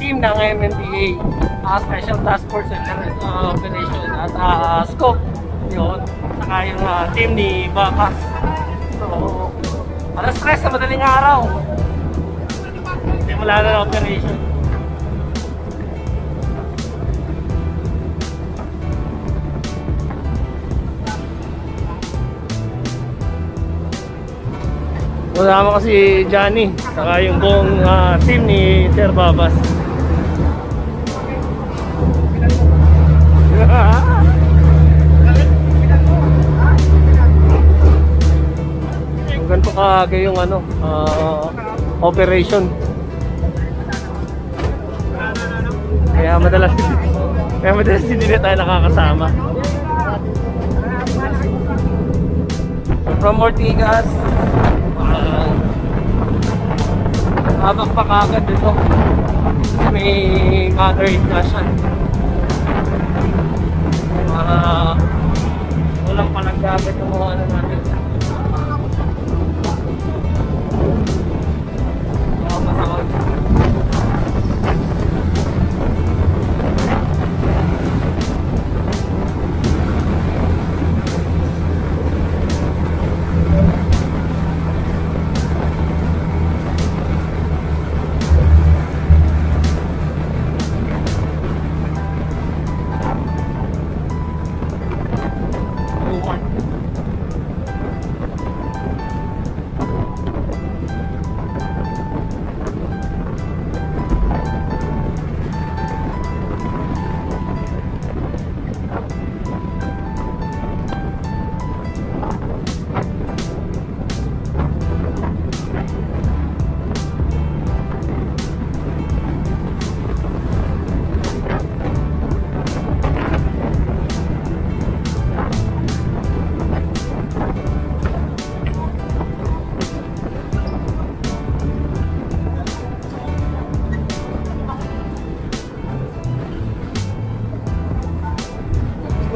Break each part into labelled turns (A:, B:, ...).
A: Team ng MMDA, Special Task Force Operation at SCOP yun, saka yung team ni Bakas. So, alas 3 sa madaling araw simula na operation. Kasama ko si Johnny, saka yung buong team ni Sir Babas. Ganito kaaga yung operation. Kaya madalas hindi na tayo nakakasama. So from Ortigas, habang pakagad dito may mother invasion, walang palaggamit ng mga natin.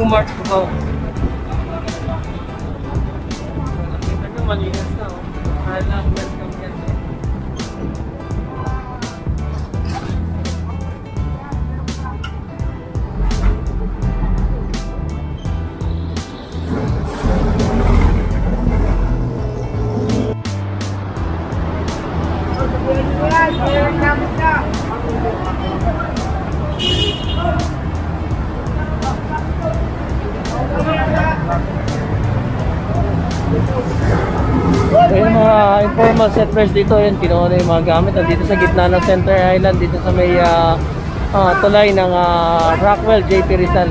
A: March ko. Kita nyo malinis na. Alam, welcome yan. So yung mga informal settlers dito, yun, kinuha na yung mga gamit dito sa gitna ng Center Island, dito sa may tulay ng Rockwell, JP Rizal.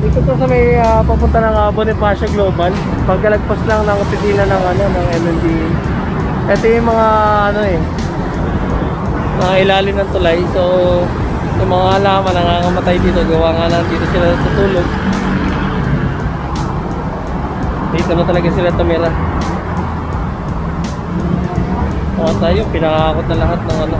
A: Dito to sa may papunta ng Bonifacio Global, pagkalagpas lang ng opisina ng ng MMDA. Ito yung mga ilalim ng tulay. So yung mga halaman nangangamatay dito, gawa nga na dito sila tutulog. Dito na talaga sila tumira. Tayo pinakakot na lahat ng ano.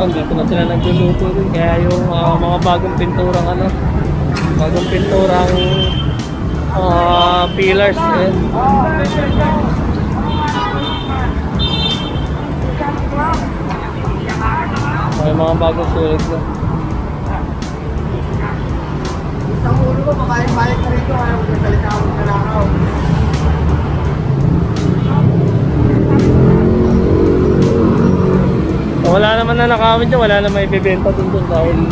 A: Dito na sila nagluluto rin, kaya yung mga bagong pinturang pillars eh. May mga bagong sulit na.
B: Isang ulo ko, mabalik-balik ka rito, ayaw ko nagtalikawin ka lang ako.
A: Wala naman na nakawin dyan, wala naman ibibenta dun dahil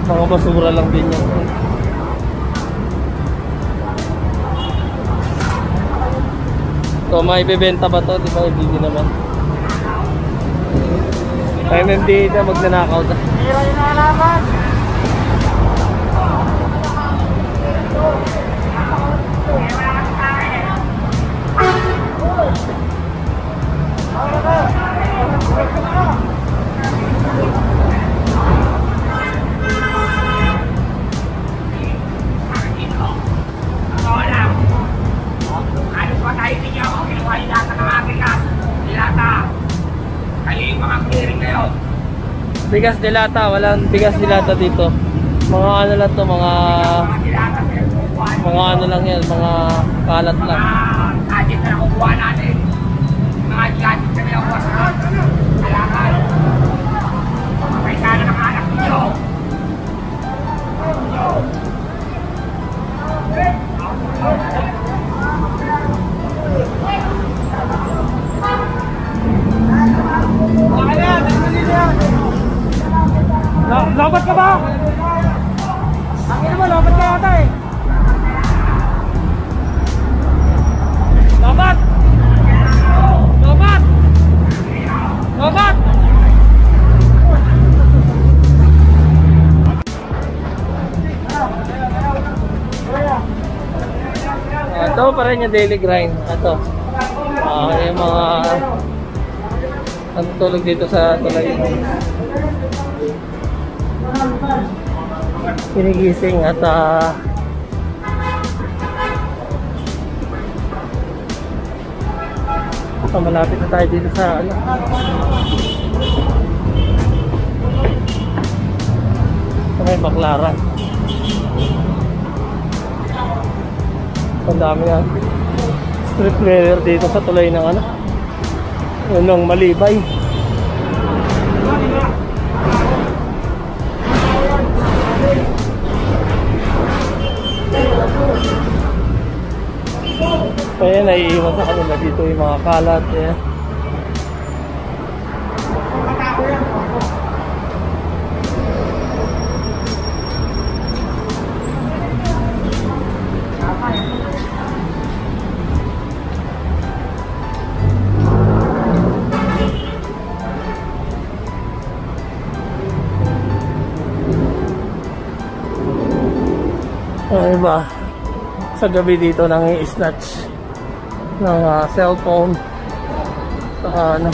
A: mga basura lang din yan. So maibibenta ba to? Di ba? Hindi naman. MMD na magnanakaw na.
B: Hira yung nalaman!
A: Bigas dilata, walang bigas dilata dito. Mga ano lang to, mga ano lang yan, mga kalat lang.
B: Gadget na nakukuha natin. Mga gadget na nakukuha sa alakan. May sana nakahanap ninyo.
A: Lobat ka ba?
B: Angin mo, lobat ka yata eh.
A: Lobat! Lobat! Lobat! Ito pa rin yung daily grind. Ito. Yung mga natutulog dito sa tulay. Kinigising at malapit na tayo dito sa ano, sa may Baclaran. Ang dami nga street player dito sa tulay ng ano, ng Malibay. Kaya naiiwan sa kanila dito yung mga kalat eh. Ano ba? Sa gabi dito nang i-snatch ng cellphone, saka ano,